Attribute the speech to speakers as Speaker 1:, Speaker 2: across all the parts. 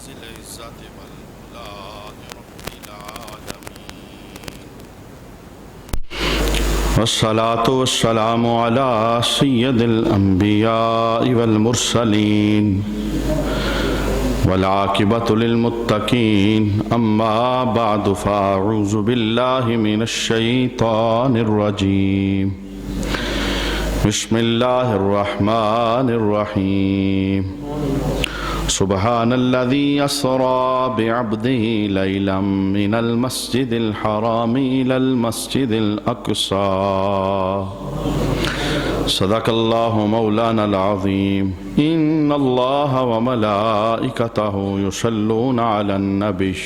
Speaker 1: ذي العزة والعلا رب العالمين. والصلاة والسلام على سيد الأنبياء والمرسلين والعاقبة للمتقين. أما بعد فأعوذ بالله من الشيطان الرجيم. بسم الله الرحمن الرحيم. سبحان الذي أسرى بعبده ليلا من المسجد الحرام إلى المسجد الأقصى. صدق الله مولانا العظيم. إن الله وملائكته يصلون على النبي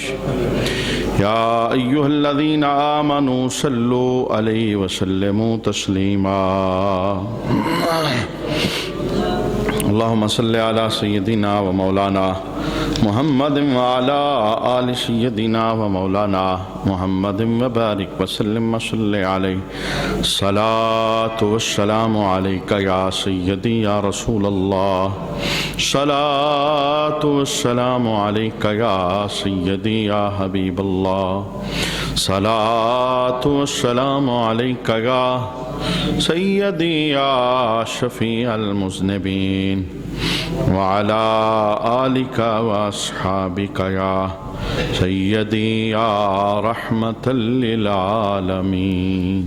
Speaker 1: يا أيها الذين آمنوا صلوا عليه وسلموا تسليما. اللهم صل على سيدنا ومولانا محمد وعلى آل سيدنا ومولانا محمد وبارك وسلم وصل عليه. صلاة والسلام عليك يا سيدي يا رسول الله. صلاة والسلام عليك يا سيدي يا حبيب الله. صلاة والسلام عليك يا سيدي يا شفيع المذنبين وعلى آلك وأصحابك يا سيدي يا رحمة للعالمين.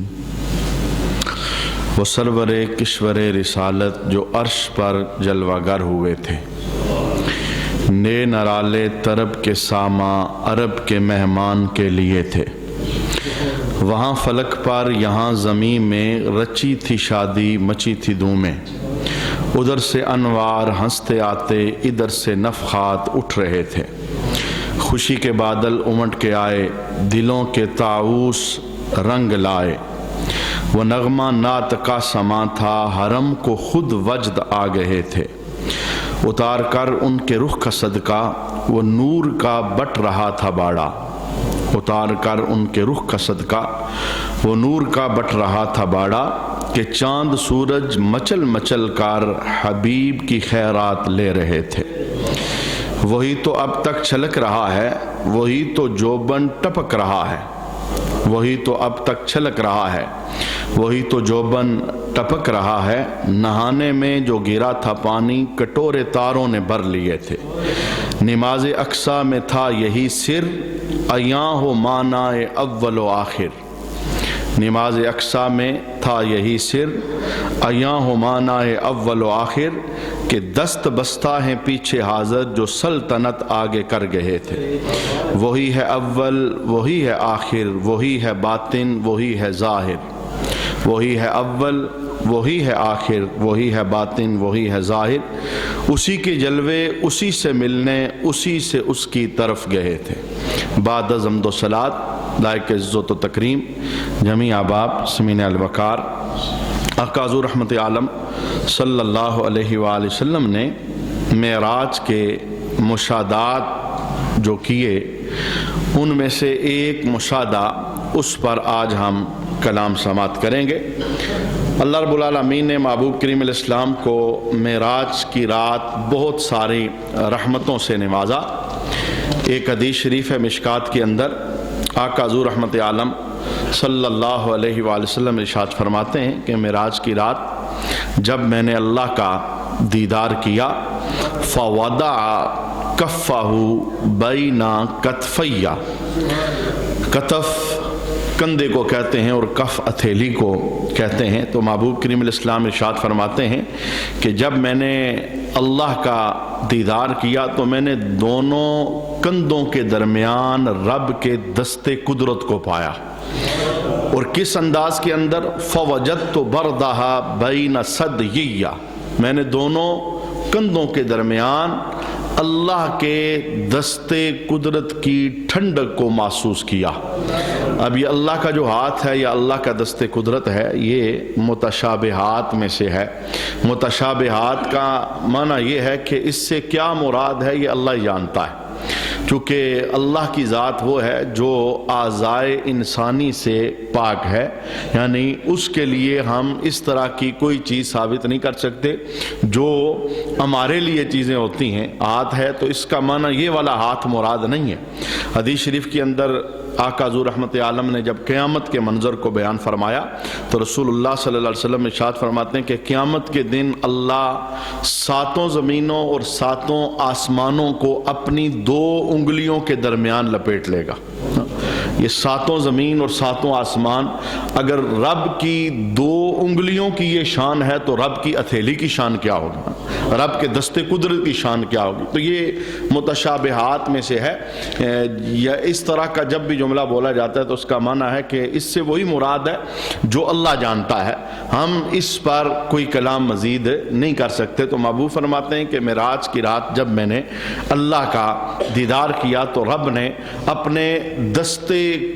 Speaker 1: وہ سرور کشور رسالت جو عرش پر جلوہ گر ہوئے تھے، نے نرالے طرب کے ساما عرب کے مہمان کے لیے تھے. وہاں فلک پر یہاں زمین میں رچی تھی شادی مچی تھی دھومیں. ادھر سے انوار ہنستے آتے ادھر سے نفخات اٹھ رہے تھے. خوشی کے بادل امٹ کے آئے دلوں کے طاؤس رنگ لائے. وہ نغمہ نعت کا سما تھا حرم کو خود وجد آ گئے تھے. اتار کر ان کے رخ کا صدقہ وہ نور کا بٹ رہا تھا باڑا. اتار کر ان کے رخ کا صدقہ وہ نور کا بٹ رہا تھا باڑا. کہ چاند سورج مچل مچل کر حبیب کی خیرات لے رہے تھے. وہی تو اب تک چھلک رہا ہے وہی تو جوبن ٹپک رہا ہے. وہی تو اب تک چھلک رہا ہے وہی تو جوبن ٹپک رہا ہے. نہانے میں جو گرا تھا پانی کٹورے تاروں نے بھر لیے تھے. نماز اقصیٰ میں تھا یہی سر ایاں ہو معنی اول و آخر. نماز اقصیٰ میں تھا یہی سر ایاں ہو معنی اول و آخر. کہ دست بستہ ہیں پیچھے حاضر جو سلطنت آگے کر گئے تھے. وہی ہے اول وہی ہے آخر وہی ہے باطن وہی ہے ظاہر. وہی ہے اول وہی ہے آخر وہی ہے باطن وہی ہے ظاہر. اسی کے جلوے اسی سے ملنے اسی سے اس کی طرف گئے تھے. بعد از حمد و صلات لائق عزت و تکریم جمیع احباب سمین الوقار آقا حضور رحمت عالم صلی اللہ علیہ وآلہ وسلم نے معراج کے مشاہدات جو کیے ان میں سے ایک مشاہدہ اس پر آج ہم کلام سماعت کریں گے. اللہ رب العالمین نے محبوب کریم علیہ السلام کو معراج کی رات بہت ساری رحمتوں سے نوازا. ایک حدیث شریف ہے مشکات کے اندر آقا حضور رحمت عالم صلی اللہ علیہ وآلہ وسلم ارشاد فرماتے ہیں کہ معراج کی رات جب میں نے اللہ کا دیدار کیا فوضع کفہ بین کتفیہ. کتف کندھے کو کہتے ہیں اور کف ہتھیلی کو کہتے ہیں. تو محبوب کریم علیہ السلام ارشاد فرماتے ہیں کہ جب میں نے اللہ کا دیدار کیا تو میں نے دونوں کندھوں کے درمیان رب کے دست قدرت کو پایا. اور کس انداز کے اندر فوجدت بردہا بین صدیہ. میں نے دونوں کندھوں کے درمیان اللہ کے دست قدرت کی ٹھنڈک کو محسوس کیا. اب یہ اللہ کا جو ہاتھ ہے یا اللہ کا دست قدرت ہے یہ متشابہات میں سے ہے. متشابہات کا معنی یہ ہے کہ اس سے کیا مراد ہے یہ اللہ جانتا ہے. چونکہ اللہ کی ذات وہ ہے جو اعضائے انسانی سے پاک ہے، یعنی اس کے لیے ہم اس طرح کی کوئی چیز ثابت نہیں کر سکتے جو ہمارے لیے چیزیں ہوتی ہیں۔ ہاتھ ہے تو اس کا معنی یہ والا ہاتھ مراد نہیں ہے۔ حدیث شریف کے اندر آقا حضور رحمت عالم نے جب قیامت کے منظر کو بیان فرمایا تو رسول اللہ صلی اللہ علیہ وسلم ارشاد فرماتے ہیں کہ قیامت کے دن اللہ 7 زمینوں اور 7 آسمانوں کو اپنی 2 انگلیوں کے درمیان لپیٹ لے گا۔ یہ 7 زمین اور 7 آسمان، اگر رب کی 2 انگلیوں کی یہ شان ہے تو رب کی ہتھیلی کی شان کیا ہوگی، رب کے دست قدرت کی شان کیا ہوگی؟ تو یہ متشابہات میں سے ہے۔ یا اس طرح کا جب بھی جملہ بولا جاتا ہے تو اس کا معنی ہے کہ اس سے وہی مراد ہے جو اللہ جانتا ہے، ہم اس پر کوئی کلام مزید نہیں کر سکتے۔ تو محبوب فرماتے ہیں کہ معراج کی رات جب میں نے اللہ کا دیدار کیا تو رب نے اپنے دست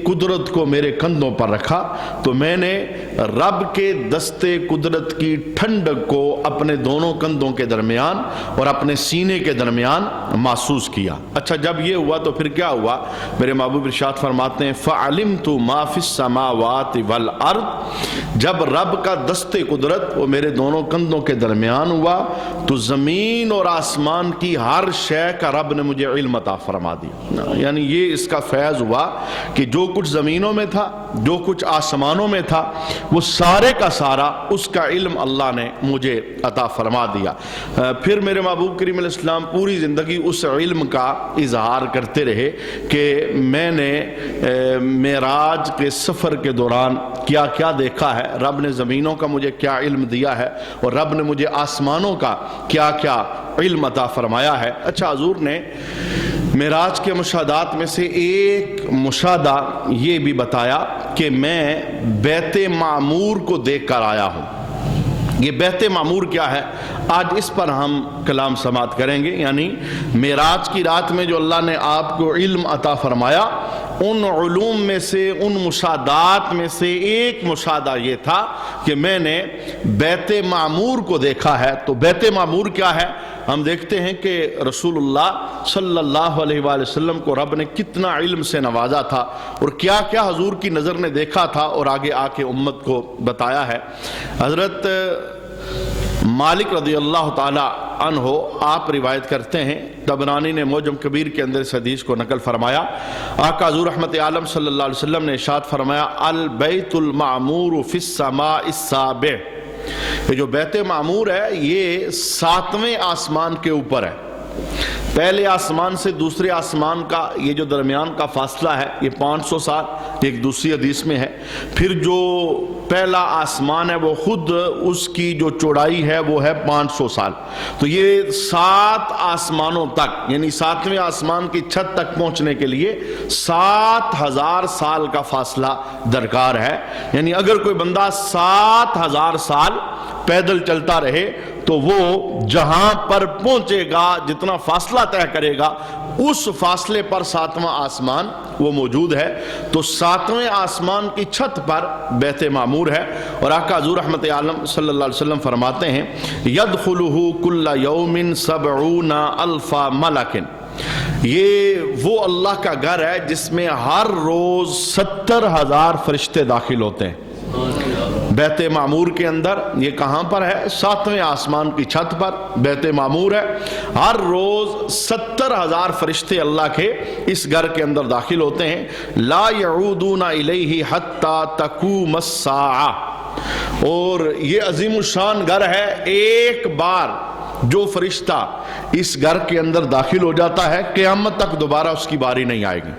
Speaker 1: قدرت کو میرے کندھوں پر رکھا، تو میں نے رب کے دست قدرت کی ٹھنڈک کو اپنے دونوں کندھوں کے درمیان اور اپنے سینے کے درمیان محسوس کیا۔ اچھا جب یہ ہوا تو پھر کیا ہوا؟ میرے محبوب ارشاد فرماتے ہیں فَعَلِمْتُ مَا فِي السَّمَاوَاتِ وَالْأَرْضِ، جب رب کا دست قدرت وہ میرے دونوں کندھوں کے درمیان ہوا تو زمین اور آسمان کی ہر شے کا رب نے مجھے علم عطا فرما دیا۔ یعنی یہ اس کا فیض ہوا کہ جو کچھ زمینوں میں تھا، جو کچھ آسمانوں میں تھا، وہ سارے کا سارا اس کا علم اللہ نے مجھے عطا فرما دیا۔ پھر میرے محبوب کریم علیہ السلام پوری زندگی اس علم کا اظہار کرتے رہے کہ میں نے معراج کے سفر کے دوران کیا کیا دیکھا ہے، رب نے زمینوں کا مجھے کیا علم دیا ہے اور رب نے مجھے آسمانوں کا کیا کیا علم عطا فرمایا ہے۔ اچھا حضور نے معراج کے مشاہدات میں سے ایک مشاہدہ یہ بھی بتایا کہ میں بیت معمور کو دیکھ کر آیا ہوں۔ یہ بیت معمور کیا ہے؟ آج اس پر ہم کلام سماعت کریں گے۔ یعنی معراج کی رات میں جو اللہ نے آپ کو علم عطا فرمایا، ان علوم میں سے، ان مشاہدات میں سے ایک مشاہدہ یہ تھا کہ میں نے بیت معمور کو دیکھا ہے۔ تو بیت معمور کیا ہے؟ ہم دیکھتے ہیں کہ رسول اللہ صلی اللہ علیہ وآلہ وسلم کو رب نے کتنا علم سے نوازا تھا اور کیا کیا حضور کی نظر نے دیکھا تھا اور آگے آ کے امت کو بتایا ہے۔ حضرت مالک رضی اللہ تعالی عنہ آپ روایت کرتے ہیں، طبرانی نے معجم کبیر کے اندر اس حدیث کو نقل فرمایا، آقا حضور رحمت عالم صلی اللہ علیہ وسلم نے ارشاد فرمایا البیت المعمور فی السماء السابع، یہ جو بیت معمور ہے یہ 7ویں آسمان کے اوپر ہے۔ پہلے آسمان سے دوسرے آسمان کا یہ جو درمیان کا فاصلہ ہے یہ 500 سال، ایک دوسری حدیث میں ہے۔ پھر جو پہلا آسمان ہے وہ خود اس کی جو چوڑائی ہے وہ ہے 500 سال۔ تو یہ 7 آسمانوں تک، یعنی 7ویں آسمان کی چھت تک پہنچنے کے لیے 7000 سال کا فاصلہ درکار ہے۔ یعنی اگر کوئی بندہ 7000 سال پیدل چلتا رہے تو وہ جہاں پر پہنچے گا، جتنا فاصلہ طے کرے گا، اس فاصلے پر 7واں آسمان وہ موجود ہے۔ تو 7ویں آسمان کی چھت پر بیت معمور ہے، اور آقا حضور رحمت عالم صلی اللہ علیہ وسلم فرماتے ہیں یدخلہ کل یوم 70,000 ملک، یہ وہ اللہ کا گھر ہے جس میں ہر روز 70,000 فرشتے داخل ہوتے ہیں۔ بیت معمور کے اندر، یہ کہاں پر ہے؟ 7ویں آسمان کی چھت پر بیت معمور ہے۔ ہر روز 70,000 فرشتے اللہ کے اس گھر کے اندر داخل ہوتے ہیں۔ لا یعودون الیہ حتی تقوم الساعہ، اور یہ عظیم الشان گھر ہے، ایک بار جو فرشتہ اس گھر کے اندر داخل ہو جاتا ہے قیامت تک دوبارہ اس کی باری نہیں آئے گی۔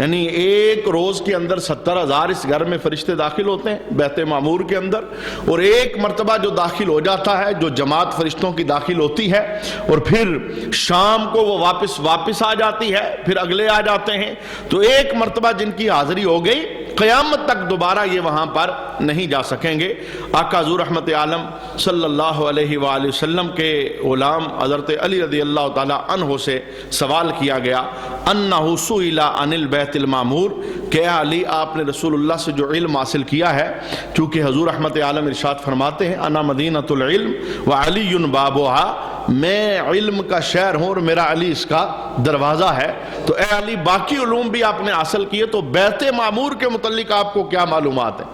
Speaker 1: یعنی ایک روز کے اندر 70,000 اس گھر میں فرشتے داخل ہوتے ہیں بیت معمور کے اندر، اور ایک مرتبہ جو داخل ہو جاتا ہے، جو جماعت فرشتوں کی داخل ہوتی ہے اور پھر شام کو وہ واپس آ جاتی ہے، پھر اگلے آ جاتے ہیں، تو ایک مرتبہ جن کی حاضری ہو گئی قیامت تک دوبارہ یہ وہاں پر نہیں جا سکیں گے۔ آقا حضور رحمت عالم صلی اللہ علیہ وآلہ وسلم کے غلام حضرت علی رضی اللہ تعالی عنہ سے سوال کیا گیا انہ سئل عن البیت المعمور، کہ علی آپ نے رسول اللہ سے جو علم حاصل کیا ہے، چونکہ حضور رحمت عالم ارشاد فرماتے ہیں انا مدینۃ العلم وعلی بابها، میں علم کا شہر ہوں اور میرا علی اس کا دروازہ ہے، تو اے علی باقی علوم بھی آپ نے حاصل کیے، تو بیت معمور کے متعلق آپ کو کیا معلومات ہیں؟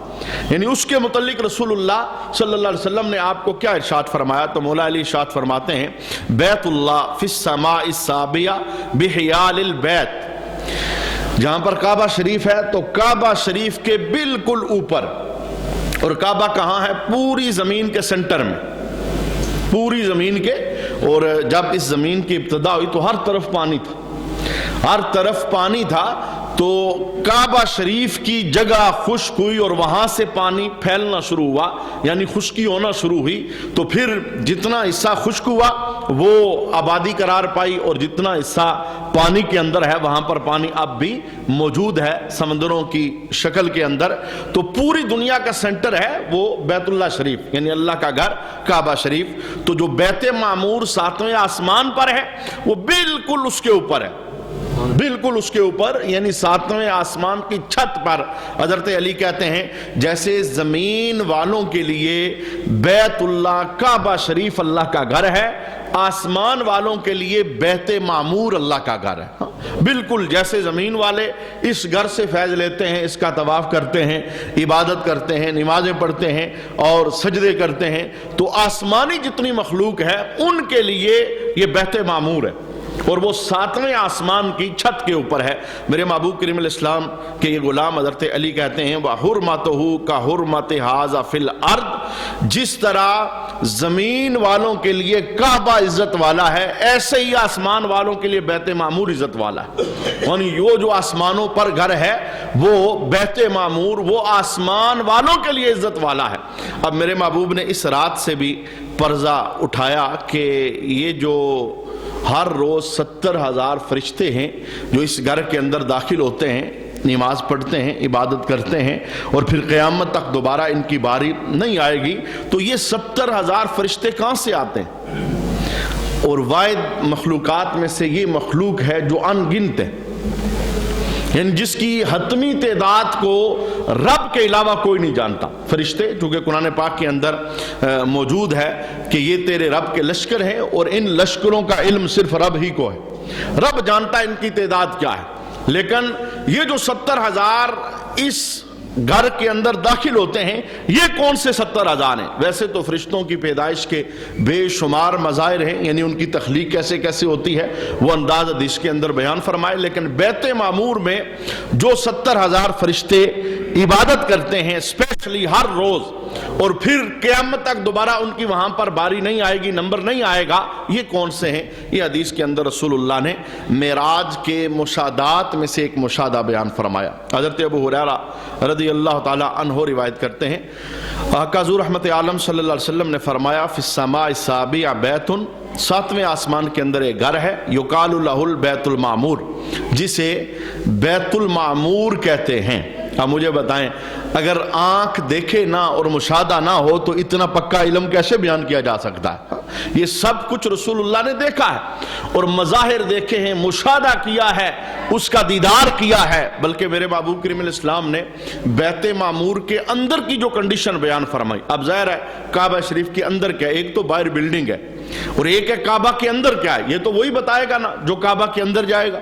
Speaker 1: یعنی اس کے متعلق رسول اللہ صلی اللہ علیہ وسلم نے آپ کو کیا ارشاد فرمایا؟ تو مولا علی ارشاد فرماتے ہیں بیت اللہ فی السماء السابعہ بحیال البیت، جہاں پر کعبہ شریف ہے تو کعبہ شریف کے بالکل اوپر، اور کعبہ کہاں ہے؟ پوری زمین کے سنٹر میں، پوری زمین کے، اور جب اس زمین کی ابتدا ہوئی تو ہر طرف پانی تھا، ہر طرف پانی تھا، تو کعبہ شریف کی جگہ خشک ہوئی اور وہاں سے پانی پھیلنا شروع ہوا، یعنی خشکی ہونا شروع ہوئی، تو پھر جتنا حصہ خشک ہوا وہ آبادی قرار پائی، اور جتنا حصہ پانی کے اندر ہے وہاں پر پانی اب بھی موجود ہے سمندروں کی شکل کے اندر۔ تو پوری دنیا کا سینٹر ہے وہ بیت اللہ شریف، یعنی اللہ کا گھر کعبہ شریف۔ تو جو بیت معمور 7ویں آسمان پر ہے وہ بالکل اس کے اوپر ہے، بالکل اس کے اوپر، یعنی 7ویں آسمان کی چھت پر۔ حضرت علی کہتے ہیں جیسے زمین والوں کے لیے بیت اللہ کعبہ شریف اللہ کا گھر ہے، آسمان والوں کے لیے بیت معمور اللہ کا گھر ہے۔ بالکل جیسے زمین والے اس گھر سے فیض لیتے ہیں، اس کا طواف کرتے ہیں، عبادت کرتے ہیں، نمازیں پڑھتے ہیں اور سجدے کرتے ہیں، تو آسمانی جتنی مخلوق ہے ان کے لیے یہ بیت معمور ہے، اور وہ 7ویں آسمان کی چھت کے اوپر ہے۔ میرے محبوب کریم علیہ السلام کے یہ غلام حضرت علی کہتے ہیں وَحُرْمَتُهُ كَحُرْمَتِ هَذَا فِي الْأَرْضِ، جس طرح زمین والوں کے لیے کعبہ عزت والا ہے ایسے ہی آسمان والوں کے لیے بیت معمور عزت والا ہے، یعنی یہ جو آسمانوں پر گھر ہے وہ بیت معمور وہ آسمان والوں کے لیے عزت والا ہے۔ اب میرے محبوب نے اس رات سے بھی پرزہ اٹھایا کہ یہ جو ہر روز 70,000 فرشتے ہیں جو اس گھر کے اندر داخل ہوتے ہیں، نماز پڑھتے ہیں، عبادت کرتے ہیں، اور پھر قیامت تک دوبارہ ان کی باری نہیں آئے گی، تو یہ 70,000 فرشتے کہاں سے آتے ہیں؟ اور واحد مخلوقات میں سے یہ مخلوق ہے جو ان گنت ہے، یعنی جس کی حتمی تعداد کو رب کے علاوہ کوئی نہیں جانتا۔ فرشتے چونکہ قرآن پاک کے اندر موجود ہے کہ یہ تیرے رب کے لشکر ہیں، اور ان لشکروں کا علم صرف رب ہی کو ہے، رب جانتا ہے ان کی تعداد کیا ہے۔ لیکن یہ جو 70,000 اس گھر کے اندر داخل ہوتے ہیں، یہ کون سے 70,000 ہیں؟ ویسے تو فرشتوں کی پیدائش کے بے شمار مظاہر ہیں، یعنی ان کی تخلیق کیسے کیسے ہوتی ہے وہ انداز حدیث کے اندر بیان فرمائے، لیکن بیت معمور میں جو 70,000 فرشتے عبادت کرتے ہیں اسپیشلی ہر روز، اور پھر قیامت تک دوبارہ ان کی وہاں پر باری نہیں آئے گی، نمبر نہیں آئے گا، یہ کون سے ہیں؟ یہ حدیث کے اندر رسول اللہ نے معراج کے مشاہدات میں سے ایک مشاہدہ بیان فرمایا۔ حضرت ابو ہریرہ رضی اللہ تعالی عنہ روایت کرتے ہیں آقا حضور رحمت عالم صلی اللہ علیہ وسلم نے فرمایا فی السماء السابعہ بیت، 7ویں آسمان کے اندر ایک گھر ہے، یقال لہ البیت المعمور، جسے بیت المعمور کہتے ہیں۔ اب مجھے بتائیں اگر آنکھ دیکھے نہ اور مشاہدہ نہ ہو تو اتنا پکا علم کیسے بیان کیا جا سکتا ہے؟ یہ سب کچھ رسول اللہ نے دیکھا ہے اور مظاہر دیکھے ہیں، مشاہدہ کیا ہے، اس کا دیدار کیا ہے۔ بلکہ میرے محبوب کریم علیہ السلام نے بیت معمور کے اندر کی جو کنڈیشن بیان فرمائی، اب ظاہر ہے کعبہ شریف کے اندر کیا ہے، ایک تو باہر بلڈنگ ہے اور ایک ہے کعبہ کے اندر کیا ہے، یہ تو وہی بتائے گا نا جو کعبہ کے اندر جائے گا،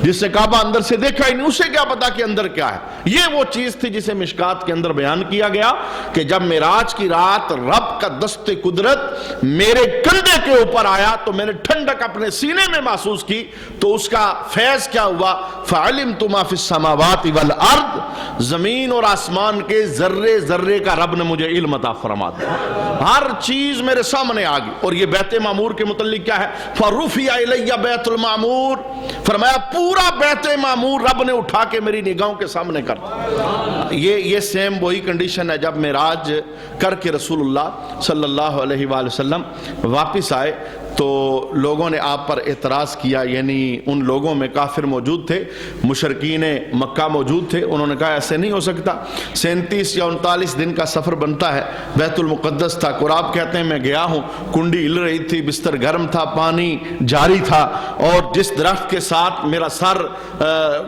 Speaker 1: جس نے کعبہ اندر سے دیکھا ہی نہیں اسے کیا پتا کہ اندر کیا ہے۔ یہ وہ چیز تھی جسے مشکات کے اندر بیان کیا گیا کہ جب معراج کی رات رب کا دست قدرت میرے کندھے کے اوپر آیا تو میں نے ٹھنڈک اپنے سینے میں محسوس کی، تو اس کا فیض کیا ہوا؟ فَعَلِمْتُ مَا فِي السَّمَاوَاتِ وَالْأَرْضِ، زمین اور آسمان کے ذرے ذرے کا رب نے مجھے علم عطا فرما دیا، ہر چیز میرے سامنے آ گئی۔ اور یہ بیت معمور کے متعلق کیا ہے؟ فَرُفِعَ إِلَيَّ بَيْتُ الْمَعْمُورِ، فرمایا پورا بیت معمور رب نے اٹھا کے میری نگاہوں کے سامنے کر دیا۔ یہ سیم وہی کنڈیشن ہے جب معراج کر کے رسول اللہ صلی اللہ علیہ وآلہ وسلم واپس آئے تو لوگوں نے آپ پر اعتراض کیا، یعنی ان لوگوں میں کافر موجود تھے، مشرکین مکہ موجود تھے، انہوں نے کہا ایسے نہیں ہو سکتا، 37 یا 39 دن کا سفر بنتا ہے، بیت المقدس تھا، اور آپ کہتے ہیں میں گیا ہوں، کنڈی ہل رہی تھی، بستر گرم تھا، پانی جاری تھا، اور جس درخت کے ساتھ میرا سر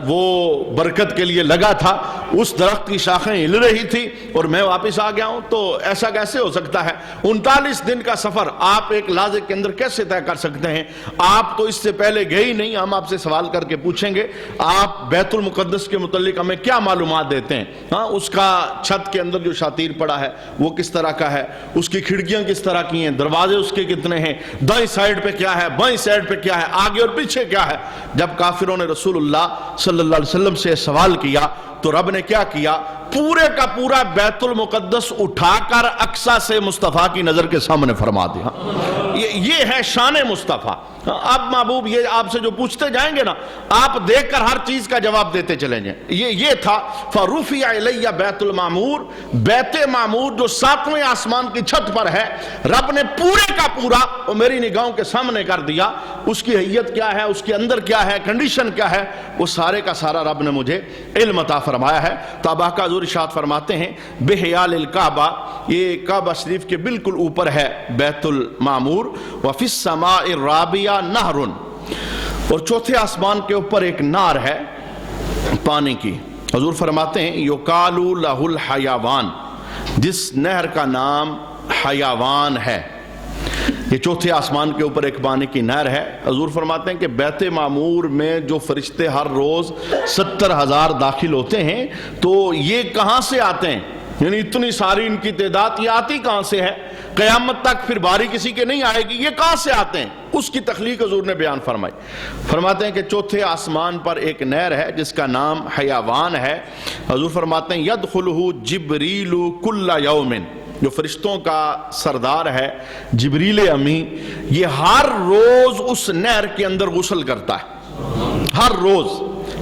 Speaker 1: وہ برکت کے لیے لگا تھا اس درخت کی شاخیں ہل رہی تھی اور میں واپس آ گیا ہوں، تو ایسا کیسے ہو سکتا ہے؟ 39 دن کا سفر آپ ایک لحظے کے اندر کیسے کیسے طے کر سکتے ہیں؟ آپ تو اس سے پہلے گئے ہی نہیں، ہم آپ سے سوال کر کے پوچھیں گے آپ بیت المقدس کے متعلق ہمیں کیا معلومات دیتے ہیں؟ ہاں، اس کا چھت کے اندر جو شاطیر پڑا ہے وہ کس طرح کا ہے، اس کی کھڑکیاں کس طرح کی ہیں، دروازے اس کے کتنے ہیں، دائیں سائیڈ پہ کیا ہے، بائیں سائیڈ پہ کیا ہے، آگے اور پیچھے کیا ہے۔ جب کافروں نے رسول اللہ صلی اللہ علیہ وسلم سے سوال کیا تو رب نے کیا کیا؟ پورے کا پورا بیت المقدس اٹھا کر اقصیٰ سے مصطفیٰ کی نظر کے سامنے فرما دیا۔ یہ ہے شان مصطفیٰ۔ اب محبوب یہ آپ سے جو پوچھتے جائیں گے نا، آپ دیکھ کر ہر چیز کا جواب دیتے چلیں گے۔ یہ تھا فَرُفِعَ إِلَيَّ بیت المعمور، بیت معمور جو 7ویں آسمان کی چھت پر ہے، رب نے پورے کا پورا وہ میری نگاہوں کے سامنے کر دیا۔ اس کی حیت کیا ہے، اس کے اندر کیا ہے، کنڈیشن کیا ہے، وہ سارے کا سارا رب نے مجھے علم عطا فرمایا ہے۔ تو اب آقا حضور ارشاد فرماتے ہیں بحیال الکعبہ، یہ کعبہ شریف کے بالکل اوپر ہے بیت المعمور، وفی السماء الرابعہ نہر، اور چوتھے آسمان کے اوپر ایک نہر ہے پانی کی۔ حضور فرماتے ہیں یقال لہ الحیوان، جس نہر کا نام حیوان ہے۔ یہ چوتھے آسمان کے اوپر ایک پانی کی نہر ہے۔ حضور فرماتے ہیں کہ بیت معمور میں جو فرشتے ہر روز 70,000 داخل ہوتے ہیں، تو یہ کہاں سے آتے ہیں؟ یعنی اتنی ساری ان کی تعداد یہ آتی کہاں سے ہے؟ قیامت تک پھر باری کسی کے نہیں آئے گی، یہ کہاں سے آتے ہیں؟ اس کی تخلیق حضور نے بیان فرمائی۔ فرماتے ہیں کہ چوتھے آسمان پر ایک نہر ہے جس کا نام حیوان ہے۔ حضور فرماتے ہیں یدخلہ جبریل کل یوم، جو فرشتوں کا سردار ہے جبریل امی، یہ ہر روز اس نہر کے اندر غسل کرتا ہے، ہر روز،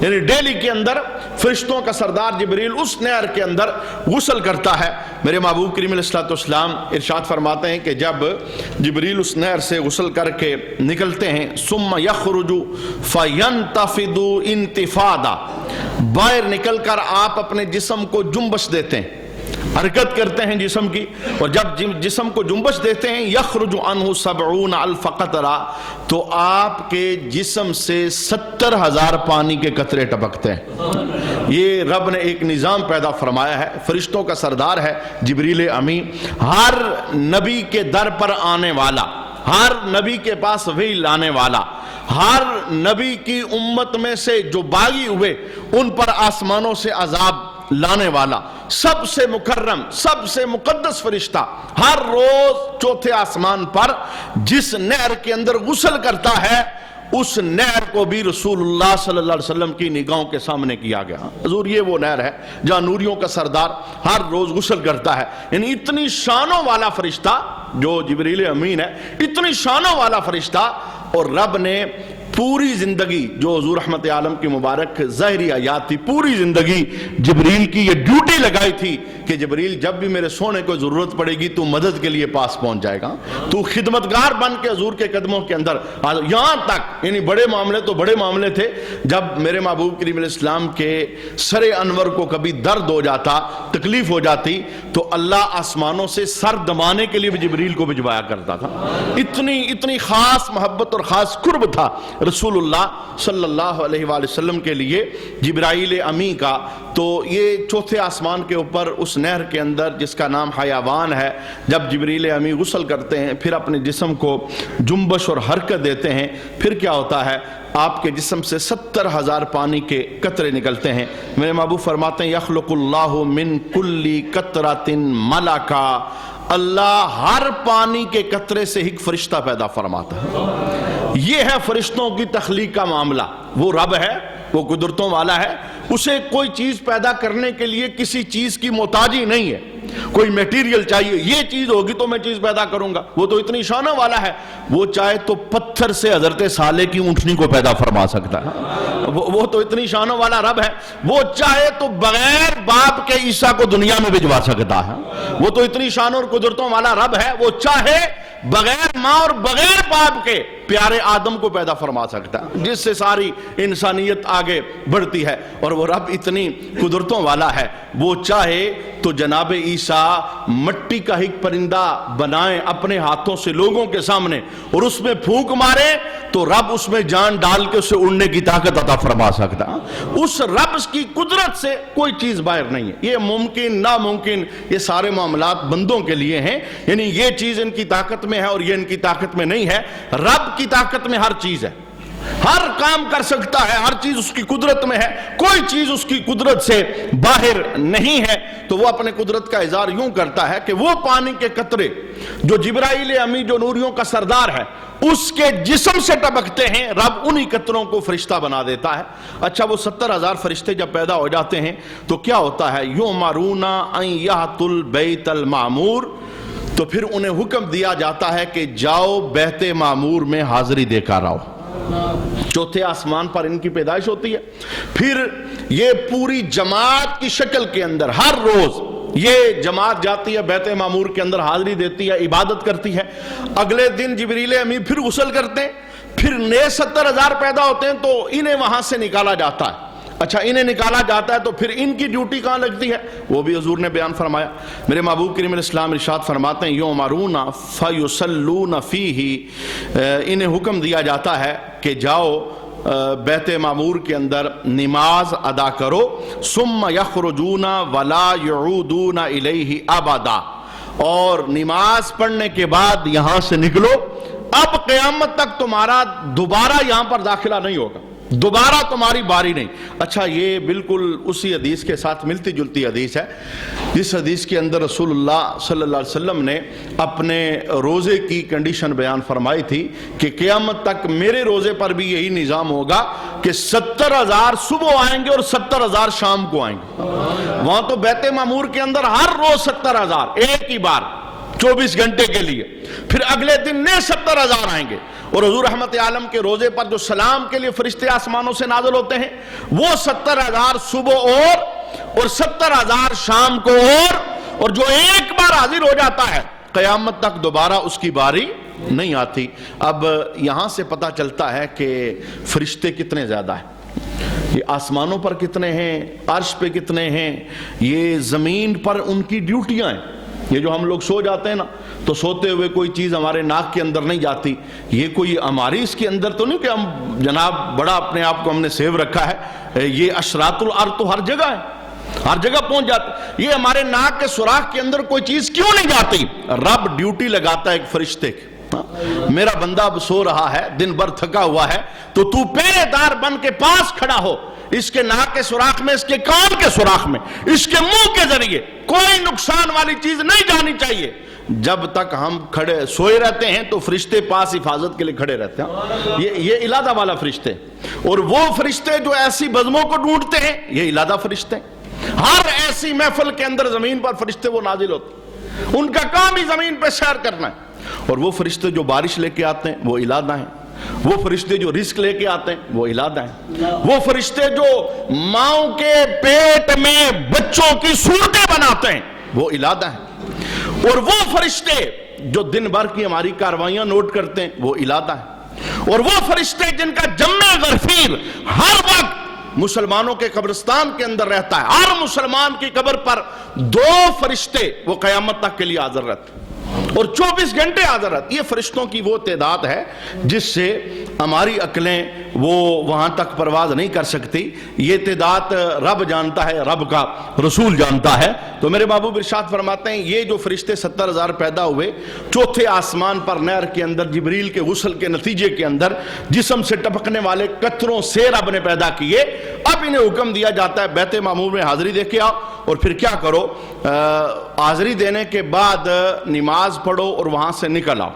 Speaker 1: یعنی ڈیلی کے اندر فرشتوں کا سردار جبریل اس نہر کے اندر غسل کرتا ہے۔ میرے محبوب کریم علیہ السلام ارشاد فرماتے ہیں کہ جب جبریل اس نہر سے غسل کر کے نکلتے ہیں، ثم یخرج فینتفض انتفاضا، باہر نکل کر آپ اپنے جسم کو جنبش دیتے ہیں، حرکت کرتے ہیں جسم کی، اور جب جسم کو جنبش دیتے ہیں یخرج عنہ 70,000 قطرہ، تو آپ کے جسم سے 70,000 پانی کے قطرے ٹپکتے ہیں۔ یہ رب نے ایک نظام پیدا فرمایا ہے۔ فرشتوں کا سردار ہے جبریل امی، ہر نبی کے در پر آنے والا، ہر نبی کے پاس وحی لانے والا، ہر نبی کی امت میں سے جو باغی ہوئے ان پر آسمانوں سے عذاب لانے والا، سب سے مکرم، سب سے مقدس فرشتہ، ہر روز چوتھے آسمان پر جس نہر کے اندر غسل کرتا ہے، اس نہر کو بھی رسول اللہ صلی اللہ علیہ وسلم کی نگاہوں کے سامنے کیا گیا۔ حضور یہ وہ نہر ہے جہاں نوریوں کا سردار ہر روز غسل کرتا ہے۔ یعنی اتنی شانوں والا فرشتہ جو جبریل امین ہے، اتنی شانوں والا فرشتہ، اور رب نے پوری زندگی جو حضور رحمت عالم کی مبارک ظاہری آیات تھی، پوری زندگی جبریل کی یہ ڈیوٹی لگائی تھی کہ جبریل جب بھی میرے سونے کو ضرورت پڑے گی تو مدد کے لیے پاس پہنچ جائے گا، تو خدمتگار بن کے حضور کے قدموں کے اندر، یہاں تک یعنی بڑے معاملے تو بڑے معاملے تھے، جب میرے محبوب کریم علیہ السلام کے سر انور کو کبھی درد ہو جاتا، تکلیف ہو جاتی، تو اللہ آسمانوں سے سر دمانے کے لیے بھی جبریل کو بھجوایا کرتا تھا۔ اتنی خاص محبت اور خاص قرب تھا رسول اللہ صلی اللہ علیہ وآلہ وسلم کے لیے جبرائیل امی کا۔ تو یہ چوتھے آسمان کے اوپر اس نہر کے اندر جس کا نام حیوان ہے، جب جبریل امی غسل کرتے ہیں، پھر اپنے جسم کو جنبش اور حرکت دیتے ہیں، پھر کیا ہوتا ہے؟ آپ کے جسم سے 70,000 پانی کے قطرے نکلتے ہیں۔ میرے محبوب فرماتے ہیں یخلق اللہ من کل قطرۃ ملکا، اللہ ہر پانی کے قطرے سے ایک فرشتہ پیدا فرماتا ہے۔ یہ ہے فرشتوں کی تخلیق کا معاملہ۔ وہ رب ہے، وہ قدرتوں والا ہے، اسے کوئی چیز پیدا کرنے کے لیے کسی چیز کی محتاجی نہیں ہے، کوئی میٹیریل چاہیے، یہ چیز ہوگی تو میں چیز پیدا کروں گا۔ وہ تو اتنی شانوں والا ہے، وہ چاہے تو پتھر سے حضرت صالح کی اونٹنی کو پیدا فرما سکتا ہے۔ وہ تو اتنی شانوں والا رب ہے، وہ چاہے تو بغیر باپ کے عیسیٰ کو دنیا میں بھجوا سکتا ہے۔ وہ تو اتنی شانوں اور قدرتوں والا رب ہے، وہ چاہے بغیر ماں اور بغیر باپ کے پیارے آدم کو پیدا فرما سکتا ہے جس سے ساری انسانیت آگے بڑھتی ہے. اور وہ رب اتنی قدرتوں والا ہے, وہ چاہے تو جناب عیسیٰ مٹی کا ایک پرندہ بنائیں اپنے ہاتھوں سے لوگوں کے سامنے اور اس میں پھونک مارے تو رب اس میں جان ڈال کے اسے اڑنے کی طاقت عطا فرما سکتا. اس رب کی قدرت سے کوئی چیز باہر نہیں ہے. یہ ممکن ناممکن یہ سارے معاملات بندوں کے لیے ہیں, یعنی یہ چیز ان کی طاقت میں ہے اور یہ ان کی طاقت میں نہیں ہے. رب کی طاقت میں ہر چیز ہے, ہر کام کر سکتا ہے, ہر چیز اس کی قدرت میں ہے, کوئی چیز اس کی قدرت سے باہر نہیں ہے. تو وہ اپنے قدرت کا اظہار یوں کرتا ہے کہ وہ پانی کے قطرے جو جبرائیل امی جو نوریوں کا سردار ہے اس کے جسم سے ٹپکتے ہیں, رب انہی قطروں کو فرشتہ بنا دیتا ہے. اچھا وہ 70,000 فرشتے جب پیدا ہو جاتے ہیں تو کیا ہوتا ہے؟ یؤمرون ان یأتوا البیت المعمور, تو پھر انہیں حکم دیا جاتا ہے کہ جاؤ بیت معمور میں حاضری دے کر آؤ. چوتھے آسمان پر ان کی پیدائش ہوتی ہے. پھر یہ پوری جماعت کی شکل کے اندر ہر روز یہ جماعت جاتی ہے بیت معمور کے اندر, حاضری دیتی ہے, عبادت کرتی ہے. اگلے دن جبریل امی پھر غسل کرتے ہیں, پھر نئے 70,000 پیدا ہوتے ہیں تو انہیں وہاں سے نکالا جاتا ہے. اچھا انہیں نکالا جاتا ہے تو پھر ان کی ڈیوٹی کہاں لگتی ہے؟ وہ بھی حضور نے بیان فرمایا. میرے محبوب کریم علیہ السلام ارشاد فرماتے ہیں یؤمرون فیصلون فیہ, انہیں حکم دیا جاتا ہے کہ جاؤ بیت معمور کے اندر نماز ادا کرو. ثم یخرجون ولا یعودون الیہ ابدا, اور نماز پڑھنے کے بعد یہاں سے نکلو, اب قیامت تک تمہارا دوبارہ یہاں پر داخلہ نہیں ہوگا, دوبارہ تمہاری باری نہیں. اچھا یہ بالکل اسی حدیث کے ساتھ ملتی جلتی حدیث ہے جس حدیث کے اندر رسول اللہ صلی اللہ علیہ وسلم نے اپنے روزے کی کنڈیشن بیان فرمائی تھی کہ قیامت تک میرے روزے پر بھی یہی نظام ہوگا کہ 70,000 صبح آئیں گے اور 70,000 شام کو آئیں گے. وہاں تو بیت معمور کے اندر ہر روز 70,000 ایک ہی بار 24 گھنٹے کے لیے, پھر اگلے دن نئے 70,000 آئیں گے. اور حضور رحمت عالم کے روزے پر جو سلام کے لیے فرشتے آسمانوں سے نازل ہوتے ہیں وہ 70,000 صبح اور 70,000 شام کو, اور جو ایک بار حاضر ہو جاتا ہے قیامت تک دوبارہ اس کی باری نہیں آتی. اب یہاں سے پتہ چلتا ہے کہ فرشتے کتنے زیادہ ہیں, یہ آسمانوں پر کتنے ہیں, عرش پہ کتنے ہیں, یہ زمین پر ان کی ڈیوٹیاں ہیں. یہ جو ہم لوگ سو جاتے ہیں نا تو سوتے ہوئے کوئی چیز ہمارے ناک کے اندر نہیں جاتی, یہ کوئی ہماری اس کے اندر تو نہیں کہ ہم جناب بڑا اپنے آپ کو ہم نے سیو رکھا ہے. یہ اشراط الارض تو ہر جگہ ہے, ہر جگہ پہنچ جاتا. یہ ہمارے ناک کے سوراخ کے اندر کوئی چیز کیوں نہیں جاتی؟ رب ڈیوٹی لگاتا ہے ایک فرشتے کی, میرا بندہ اب سو رہا ہے, دن بھر تھکا ہوا ہے, تو تو پہرے دار بن کے پاس کھڑا ہو, اس کے ناک کے سوراخ میں, اس کے کان کے سوراخ میں, اس کے منہ کے ذریعے کوئی نقصان والی چیز نہیں جانی چاہیے. جب تک ہم کھڑے سوئے رہتے ہیں تو فرشتے پاس حفاظت کے لیے کھڑے رہتے ہیں. یہ علادہ والا فرشتے, اور وہ فرشتے جو ایسی بزموں کو ڈھونڈتے ہیں یہ علادہ فرشتے. ہر ایسی محفل کے اندر زمین پر فرشتے وہ نازل ہوتے, ان کا کام ہی زمین پہ سیر کرنا ہے. اور وہ فرشتے جو بارش لے کے آتے ہیں وہ علادہ ہیں, وہ فرشتے جو رزق لے کے آتے ہیں وہ علادہ ہیں, وہ فرشتے جو ماؤں کے پیٹ میں بچوں کی صورتیں بناتے ہیں وہ علادہ ہیں, اور وہ فرشتے جو دن بھر کی ہماری کاروائیاں نوٹ کرتے ہیں وہ علادہ ہیں, اور وہ فرشتے جن کا جمع غرفیر ہر وقت مسلمانوں کے قبرستان کے اندر رہتا ہے, ہر مسلمان کی قبر پر 2 فرشتے وہ قیامت تک کے لیے حاضر رہتے ہیں اور 24 گھنٹے حاضر رہتے. یہ فرشتوں کی وہ تعداد ہے جس سے ہماری عقلیں وہ وہاں تک پرواز نہیں کر سکتی. یہ تعداد رب جانتا ہے, رب کا رسول جانتا ہے. تو میرے محبوب ارشاد فرماتے ہیں یہ جو فرشتے 70,000 پیدا ہوئے چوتھے آسمان پر نہر کے اندر جبریل کے غسل کے نتیجے کے اندر جسم سے ٹپکنے والے قطروں سے رب نے پیدا کیے. اب انہیں حکم دیا جاتا ہے بیت معمور میں حاضری دے کے آؤ, اور پھر کیا کرو, حاضری دینے کے بعد نماز پڑھو اور وہاں سے نکل آؤ.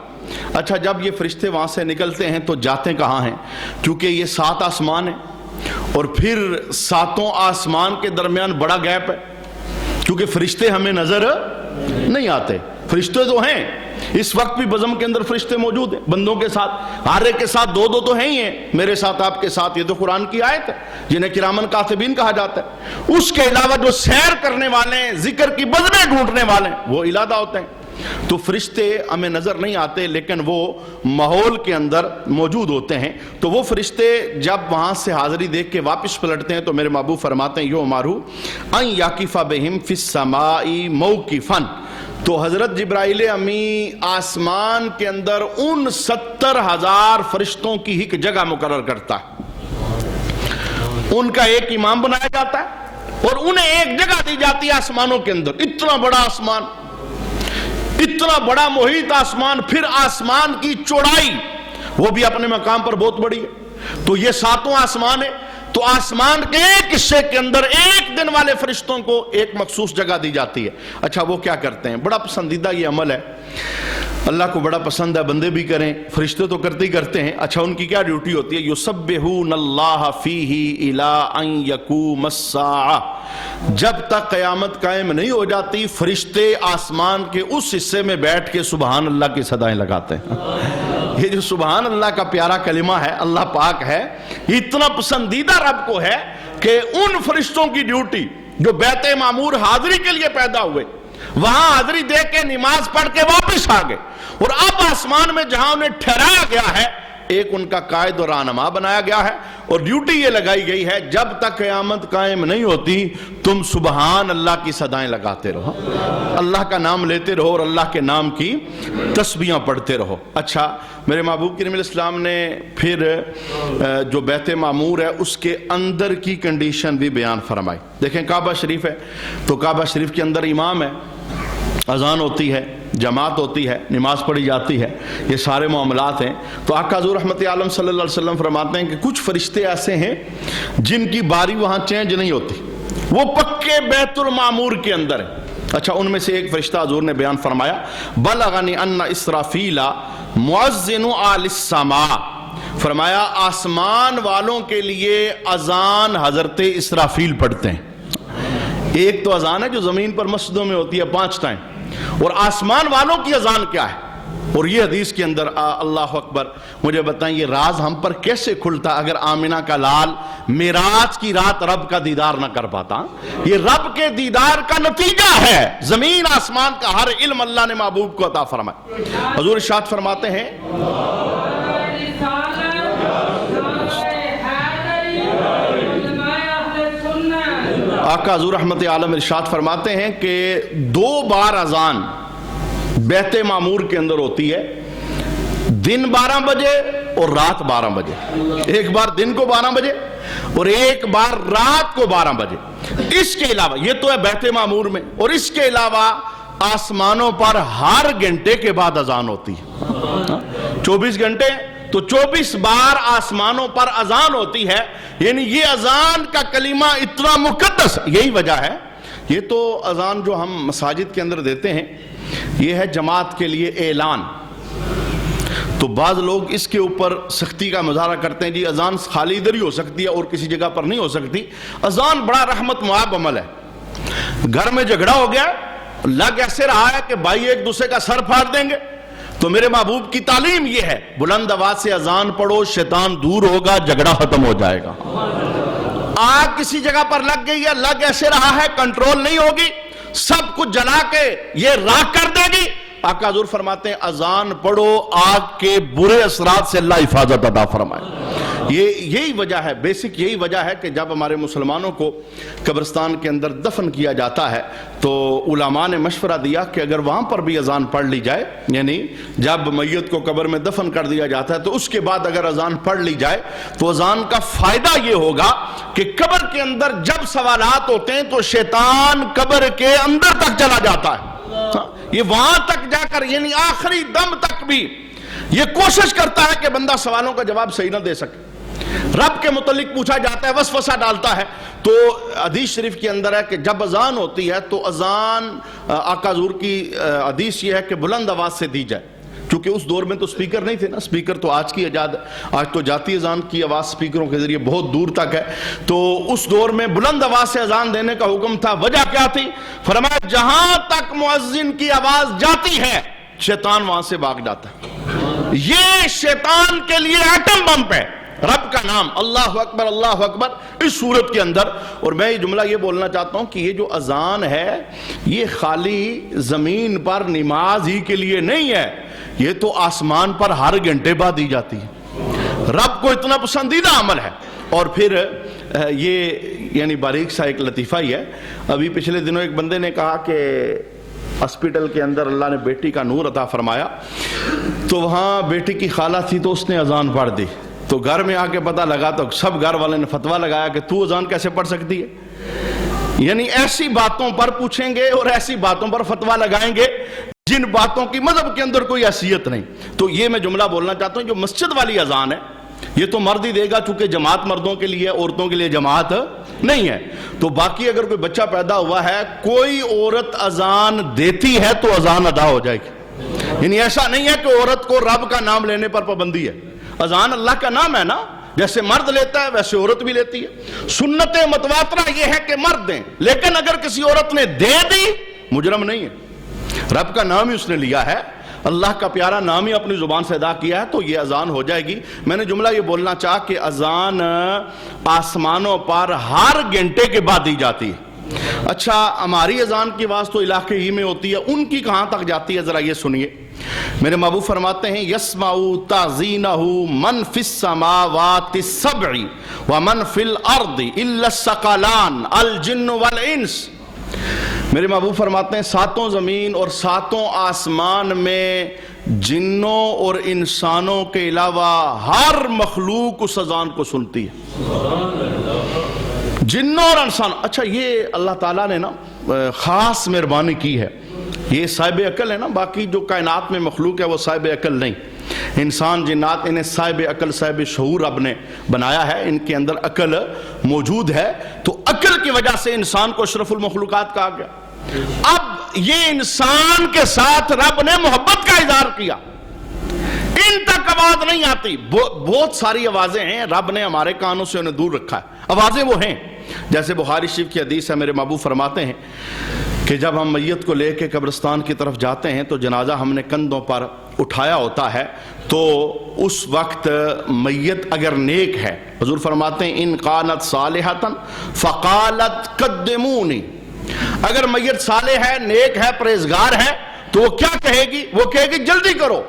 Speaker 1: اچھا جب یہ فرشتے وہاں سے نکلتے ہیں تو جاتے کہاں ہیں؟ کیونکہ یہ 7 آسمان ہیں اور پھر 7 آسمان کے درمیان بڑا گیپ ہے, کیونکہ فرشتے ہمیں نظر نہیں آتے. فرشتے تو ہیں, اس وقت بھی بزم کے اندر فرشتے موجود ہیں بندوں کے ساتھ, ہر ایک کے ساتھ 2 تو ہیں ہی ہیں, میرے ساتھ آپ کے ساتھ. یہ تو قرآن کی آیت ہے جنہیں کرامن کاتبین کہا جاتا ہے. اس کے علاوہ جو سیر کرنے والے ہیں, ذکر کی بزمیں ڈھونڈنے والے ہیں, وہ علادہ ہوتے ہیں.
Speaker 2: تو فرشتے ہمیں نظر نہیں آتے لیکن وہ ماحول کے اندر موجود ہوتے ہیں. تو وہ فرشتے جب وہاں سے حاضری دیکھ کے واپس پلٹتے ہیں تو میرے محبوب فرماتے ہیں یؤمروا ان یقف بہم فی السماء موقفا. تو حضرت جبرائیل امی آسمان کے اندر ان 70,000 فرشتوں کی ایک جگہ مقرر کرتا ہے. ان کا ایک امام بنایا جاتا ہے اور انہیں ایک جگہ دی جاتی ہے آسمانوں کے اندر. اتنا بڑا آسمان, اتنا بڑا محیط آسمان, پھر آسمان کی چوڑائی وہ بھی اپنے مقام پر بہت بڑی ہے. تو یہ 7 آسمان ہے. تو آسمان کے ایک حصے کے اندر ایک دن والے فرشتوں کو ایک مخصوص جگہ دی جاتی ہے. اچھا وہ کیا کرتے ہیں؟ بڑا پسندیدہ یہ عمل ہے, اللہ کو بڑا پسند ہے, بندے بھی کریں, فرشتے تو کرتے ہی کرتے ہیں. اچھا ان کی کیا ڈیوٹی ہوتی ہے؟ یسبحون اللہ فیہ الی ان یقوم الساعہ. جب تک قیامت قائم نہیں ہو جاتی فرشتے آسمان کے اس حصے میں بیٹھ کے سبحان اللہ کی صدائیں لگاتے ہیں. یہ جو سبحان اللہ کا پیارا کلمہ ہے, اللہ پاک ہے, اتنا پسندیدہ رب کو ہے کہ ان فرشتوں کی ڈیوٹی جو بیت معمور حاضری کے لیے پیدا ہوئے, وہاں حاضری دے کے نماز پڑھ کے واپس آ گئے, اور اب آسمان میں جہاں انہیں ٹھہرایا گیا ہے ایک ان کا قائد اور رہنما بنایا گیا ہے, اور ڈیوٹی یہ لگائی گئی ہے جب تک قیامت قائم نہیں ہوتی تم سبحان اللہ کی صدائیں لگاتے رہو, اللہ کا نام لیتے رہو اور اللہ کے نام کی تسبیحاں پڑھتے رہو. اچھا میرے محبوب کریم علیہ السلام نے پھر جو بیت معمور ہے اس کے اندر کی کنڈیشن بھی بیان فرمائی. دیکھیں کعبہ شریف ہے تو کعبہ شریف کے اندر امام ہے, اذان ہوتی ہے, جماعت ہوتی ہے, نماز پڑھی جاتی ہے, یہ سارے معاملات ہیں. تو آقا حضور رحمت عالم صلی اللہ علیہ وسلم فرماتے ہیں کہ کچھ فرشتے ایسے ہیں جن کی باری وہاں چینج نہیں ہوتی, وہ پکے بیت المعمور کے اندر ہیں. اچھا ان میں سے ایک فرشتہ حضور نے بیان فرمایا بلغنی ان اسرافیل مؤذن آل السماء. فرمایا آسمان والوں کے لیے اذان حضرت اسرافیل پڑھتے ہیں. ایک تو اذان ہے جو زمین پر مسجدوں میں ہوتی ہے 5 ٹائم, اور آسمان والوں کی اذان کیا ہے؟ اور یہ حدیث کے اندر اللہ اکبر, مجھے بتائیں یہ راز ہم پر کیسے کھلتا اگر آمنہ کا لال معراج کی رات رب کا دیدار نہ کر پاتا؟ یہ رب کے دیدار کا نتیجہ ہے. زمین آسمان کا ہر علم اللہ نے محبوب کو عطا فرمایا. حضور ارشاد فرماتے ہیں آقا حضور رحمت عالم ارشاد فرماتے ہیں کہ 2 بار اذان بیت معمور کے اندر ہوتی ہے, دن 12 بجے اور رات 12 بجے. ایک بار دن کو 12 بجے اور ایک بار رات کو 12 بجے. اس کے علاوہ یہ تو ہے بیت معمور میں, اور اس کے علاوہ آسمانوں پر ہر گھنٹے کے بعد اذان ہوتی ہے. 24 گھنٹے تو 24 بار آسمانوں پر اذان ہوتی ہے. یعنی یہ اذان کا کلمہ اتنا مقدس, یہی وجہ ہے. یہ تو اذان جو ہم مساجد کے اندر دیتے ہیں یہ ہے جماعت کے لیے اعلان. تو بعض لوگ اس کے اوپر سختی کا مظاہرہ کرتے ہیں, جی اذان خالی ادھر ہی ہو سکتی ہے اور کسی جگہ پر نہیں ہو سکتی. اذان بڑا رحمت معاب عمل ہے. گھر میں جھگڑا ہو گیا, لگ ایسے رہا ہے کہ بھائی ایک دوسرے کا سر پھاڑ دیں گے, تو میرے محبوب کی تعلیم یہ ہے بلند آواز سے اذان پڑھو, شیطان دور ہوگا, جھگڑا ختم ہو جائے گا. آگ کسی جگہ پر لگ گئی ہے, لگ ایسے رہا ہے, کنٹرول نہیں ہوگی, سب کچھ جلا کے یہ راکھ کر دے گی. آقا حضور فرماتے ہیں اذان پڑھو, آگ کے برے اثرات سے اللہ حفاظت عطا فرمائے. یہی وجہ ہے, بیسک یہی وجہ ہے کہ جب ہمارے مسلمانوں کو قبرستان کے اندر دفن کیا جاتا ہے تو علماء نے مشورہ دیا کہ اگر وہاں پر بھی اذان پڑھ لی جائے, یعنی جب میت کو قبر میں دفن کر دیا جاتا ہے تو اس کے بعد اگر اذان پڑھ لی جائے تو اذان کا فائدہ یہ ہوگا کہ قبر کے اندر جب سوالات ہوتے ہیں تو شیطان قبر کے اندر تک چلا جاتا ہے. یہ وہاں تک جا کر یعنی آخری دم تک بھی یہ کوشش کرتا ہے کہ بندہ سوالوں کا جواب صحیح نہ دے سکے. رب کے متعلق پوچھا جاتا ہے, وسوسہ ڈالتا ہے. تو حدیث شریف کے اندر ہے کہ جب اذان ہوتی ہے تو اذان آقا حضور کی حدیث یہ ہے کہ بلند آواز سے دی جائے, کیونکہ اس دور میں تو سپیکر نہیں تھے نا. سپیکر تو آج کی ایجاد ہے, آج تو جاتی اذان کی آواز سپیکروں کے ذریعے بہت دور تک ہے. تو اس دور میں بلند آواز سے اذان دینے کا حکم تھا. وجہ کیا تھی؟ فرمایا جہاں تک مؤذن کی آواز جاتی ہے شیطان وہاں سے بھاگ جاتا ہے. یہ شیطان کے لیے ایٹم بم ہے. رب کا نام، اللہ اکبر اس صورت کے اندر. اور میں یہ جملہ یہ بولنا چاہتا ہوں کہ یہ جو اذان ہے یہ خالی زمین پر نماز ہی کے لیے نہیں ہے، یہ تو آسمان پر ہر گھنٹے بعد دی جاتی ہے. رب کو اتنا پسندیدہ عمل ہے. اور پھر یہ یعنی باریک سا ایک لطیفہ ہی ہے. ابھی پچھلے دنوں ایک بندے نے کہا کہ ہاسپٹل کے اندر اللہ نے بیٹی کا نور عطا فرمایا، تو وہاں بیٹی کی خالہ تھی تو اس نے اذان پڑھ دی. تو گھر میں آ کے پتہ لگا تو سب گھر والے نے فتویٰ لگایا کہ تو اذان کیسے پڑھ سکتی ہے. یعنی ایسی باتوں پر پوچھیں گے اور ایسی باتوں پر فتویٰ لگائیں گے جن باتوں کی مذہب کے اندر کوئی حیثیت نہیں. تو یہ میں جملہ بولنا چاہتا ہوں، جو مسجد والی اذان ہے یہ تو مرد ہی دے گا، چونکہ جماعت مردوں کے لیے، عورتوں کے لیے جماعت نہیں ہے. تو باقی اگر کوئی بچہ پیدا ہوا ہے، کوئی عورت اذان دیتی ہے تو اذان ادا ہو جائے گی. یعنی ایسا نہیں ہے کہ عورت کو رب کا نام لینے پر پابندی ہے. اذان اللہ کا نام ہے نا، جیسے مرد لیتا ہے ویسے عورت بھی لیتی ہے. سنت متواترہ یہ ہے کہ مرد دیں، لیکن اگر کسی عورت نے دے دی مجرم نہیں ہے. رب کا نام ہی اس نے لیا ہے، اللہ کا پیارا نام ہی اپنی زبان سے ادا کیا ہے، تو یہ اذان ہو جائے گی. میں نے جملہ یہ بولنا چاہا کہ اذان آسمانوں پر ہر گھنٹے کے بعد دی جاتی ہے. اچھا، ہماری اذان کی آواز تو علاقے ہی میں ہوتی ہے، ان کی کہاں تک جاتی ہے ذرا یہ سنیے. میرے محبوب فرماتے ہیں یسمع تعزینہ من فی السماوات السبع ومن فی الارض الا الثقلان الجن والانس. میرے محبوب فرماتے ہیں ساتوں زمین اور ساتوں آسمان میں جنوں اور انسانوں کے علاوہ ہر مخلوق اس اذان کو سنتی ہے. جنوں اور انسان. اچھا، یہ اللہ تعالیٰ نے نا خاص مہربانی کی ہے. یہ صاحب عقل ہے نا، باقی جو کائنات میں مخلوق ہے وہ صاحب عقل نہیں. انسان جنات انہیں صاحب عقل صاحب شعور رب نے بنایا ہے، ان کے اندر عقل موجود ہے. تو عقل کی وجہ سے انسان کو اشرف المخلوقات کہا گیا. اب یہ انسان کے ساتھ رب نے محبت کا اظہار کیا. ان تک آواز نہیں آتی. بہت ساری آوازیں ہیں، رب نے ہمارے کانوں سے انہیں دور رکھا ہے. آوازیں وہ ہیں جیسے بخاری شریف کی حدیث ہے، میرے محبوب فرماتے ہیں کہ جب ہم میت کو لے کے قبرستان کی طرف جاتے ہیں تو جنازہ ہم نے کندھوں پر اٹھایا ہوتا ہے، تو اس وقت میت اگر نیک ہے، حضور فرماتے ہیں ان قانت صالحۃ فقالت قدمونی، اگر میت صالح ہے، نیک ہے، پرہیزگار ہے تو وہ کیا کہے گی؟ وہ کہے گی جلدی کرو،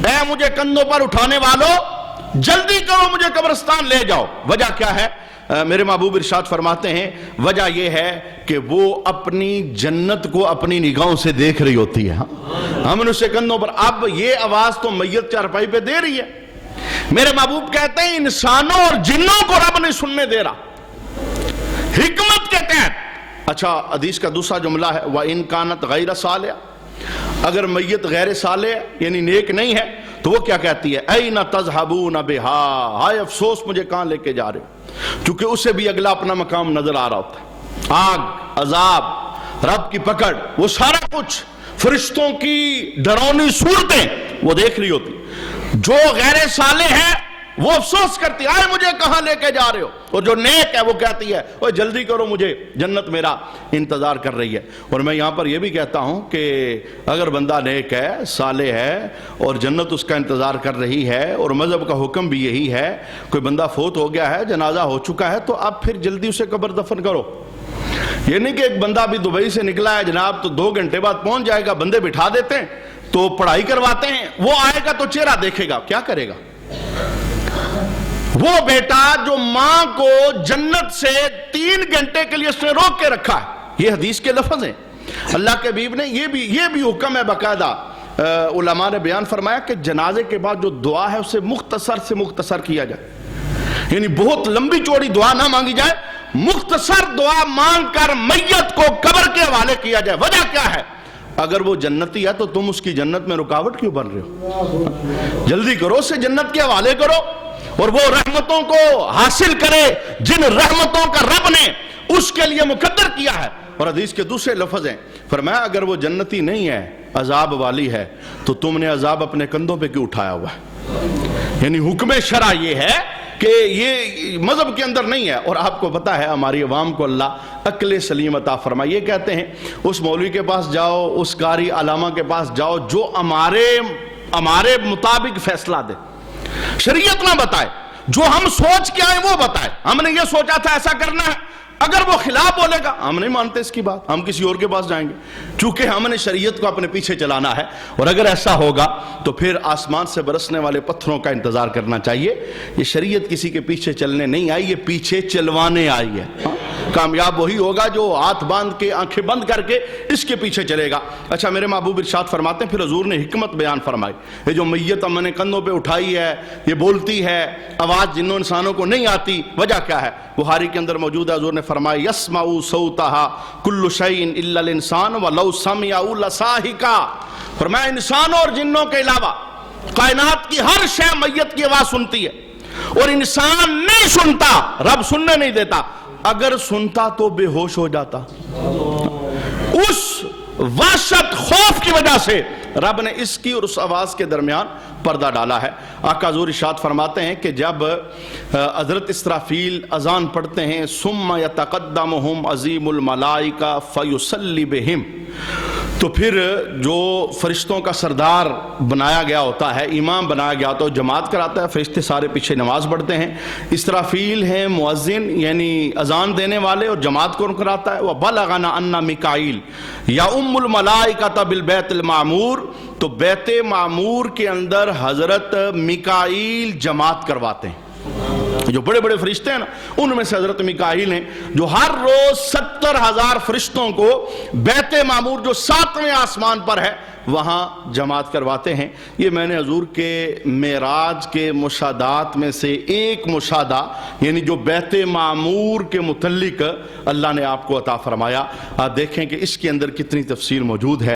Speaker 2: اے مجھے کندھوں پر اٹھانے والو جلدی کرو، مجھے قبرستان لے جاؤ. وجہ کیا ہے؟ میرے محبوب ارشاد فرماتے ہیں وجہ یہ ہے کہ وہ اپنی جنت کو اپنی نگاہوں سے دیکھ رہی ہوتی ہے. ہم نے اسے کندھوں پر. اب یہ آواز تو میت چارپائی پہ دے رہی ہے. میرے محبوب کہتے ہیں انسانوں اور جنوں کو رب نہیں سننے دے رہا حکمت کے تحت. اچھا، حدیث کا دوسرا جملہ ہے وَإِن كَانَتْ غَيْرَ صَالِحَةٍ، اگر میت غیر صالح یعنی نیک نہیں ہے تو وہ کیا کہتی ہے؟ اَيْنَ تَذْهَبُونَ بِهَا، ہائے افسوس مجھے کہاں لے کے جا رہے ہو. کیونکہ اسے بھی اگلا اپنا مقام نظر آ رہا ہوتا ہے. آگ، عذاب، رب کی پکڑ، وہ سارا کچھ، فرشتوں کی ڈراؤنی صورتیں وہ دیکھ رہی ہوتی. جو غیر صالح ہے وہ افسوس کرتی ہے آئے مجھے کہاں لے کے جا رہے ہو. اور جو نیک ہے وہ کہتی ہے اوہ جلدی کرو، مجھے جنت میرا انتظار کر رہی ہے. اور میں یہاں پر یہ بھی کہتا ہوں کہ اگر بندہ نیک ہے، صالح ہے اور جنت اس کا انتظار کر رہی ہے اور مذہب کا حکم بھی یہی ہے، کوئی بندہ فوت ہو گیا ہے، جنازہ ہو چکا ہے، تو اب پھر جلدی اسے قبر دفن کرو. یہ نہیں کہ ایک بندہ بھی دبئی سے نکلا ہے جناب تو 2 گھنٹے بعد پہنچ جائے گا، بندے بٹھا دیتے ہیں تو پڑھائی کرواتے ہیں، وہ آئے گا تو چہرہ دیکھے گا، کیا کرے گا؟ وہ بیٹا جو ماں کو جنت سے 3 گھنٹے کے لیے اس نے روک کے رکھا ہے. یہ حدیث کے لفظ ہیں. اللہ کے حبیب نے یہ بھی حکم ہے باقاعدہ. علماء نے بیان فرمایا کہ جنازے کے بعد جو دعا ہے اسے مختصر سے مختصر کیا جائے. یعنی بہت لمبی چوڑی دعا نہ مانگی جائے، مختصر دعا مانگ کر میت کو قبر کے حوالے کیا جائے. وجہ کیا ہے؟ اگر وہ جنتی ہے تو تم اس کی جنت میں رکاوٹ کیوں بن رہے ہو؟ جلدی کرو، اسے جنت کے حوالے کرو اور وہ رحمتوں کو حاصل کرے جن رحمتوں کا رب نے اس کے لیے مقدر کیا ہے. اور حدیث کے دوسرے لفظ ہیں، فرمایا اگر وہ جنتی نہیں ہے، عذاب والی ہے، تو تم نے عذاب اپنے کندھوں پہ کیوں اٹھایا ہوا ہے؟ یعنی حکم شرع یہ ہے کہ یہ مذہب کے اندر نہیں ہے. اور آپ کو پتا ہے ہماری عوام کو اللہ عقل سلیم عطا فرمائے. یہ کہتے ہیں اس مولوی کے پاس جاؤ، اس قاری علامہ کے پاس جاؤ جو ہمارے مطابق فیصلہ دے، شریعت نہ بتائے. جو ہم سوچ کے آئے وہ بتائے، ہم نے یہ سوچا تھا ایسا کرنا ہے، اگر وہ خلاف بولے گا ہم نہیں مانتے اس کی بات، ہم کسی اور کے پاس جائیں گے، چونکہ ہم نے شریعت کو اپنے پیچھے چلانا ہے۔ اور اگر ایسا ہوگا تو پھر آسمان سے برسنے والے پتھروں کا انتظار کرنا چاہیے۔ یہ شریعت کسی کے پیچھے چلنے نہیں آئی، یہ پیچھے چلوانے آئی ہے۔ کامیاب وہی ہوگا جو ہاتھ باندھ کے آنکھیں بند کر کے اس کے پیچھے چلے گا۔ اچھا میرے محبوب ارشاد فرماتے ہیں پھر حضور نے حکمت بیان فرمائی، یہ جو میت ہم نے کندھوں پہ اٹھائی ہے، یہ بولتی ہے، آواز جنوں انسانوں کو نہیں آتی، وجہ کیا ہے؟ بخاری کے اندر موجود ہے، حضور نے فرمایا یسمع صوتہا کل شیء الا الانسان ولو سمع لصاحکا، فرمایا انسانوں اور جنوں کے علاوہ کائنات کی ہر شے میت کی آواز سنتی ہے، اور انسان نہیں سنتا، رب سننے نہیں دیتا، اگر سنتا تو بے ہوش ہو جاتا۔ اس وحشت خوف کی وجہ سے رب نے اس کی اور اس آواز کے درمیان پردہ ڈالا ہے۔ آقا حضور ارشاد فرماتے ہیں کہ جب حضرت اسرافیل اذان پڑھتے ہیں ثم یتقدمہم عظیم الملائکہ فیصلی بہم، تو پھر جو فرشتوں کا سردار بنایا گیا ہوتا ہے، امام بنایا گیا ہوتا ہے، جماعت کراتا ہے، فرشتے سارے پیچھے نماز پڑھتے ہیں۔ اسرافیل ہیں مؤذن یعنی اذان دینے والے، اور جماعت کون کراتا ہے؟ وَبَلَغَنَا أَنَّ مِكَائِيل يَؤُمُّ الْمَلَائِكَةَ بِالْبَيْتِ الْمَعْمُورِ، تو بیت معمور کے اندر حضرت میکائیل جماعت کرواتے ہیں۔ جو بڑے بڑے فرشتے ہیں نا، ان میں سے حضرت میکائیل ہیں جو ہر روز 70,000 فرشتوں کو بیت معمور جو 7ویں آسمان پر ہے وہاں جماعت کرواتے ہیں۔ یہ میں نے حضور کے معراج کے مشاہدات میں سے ایک مشاہدہ یعنی جو بیت معمور کے متعلق اللہ نے آپ کو عطا فرمایا۔ آپ دیکھیں کہ اس کے اندر کتنی تفصیل موجود ہے۔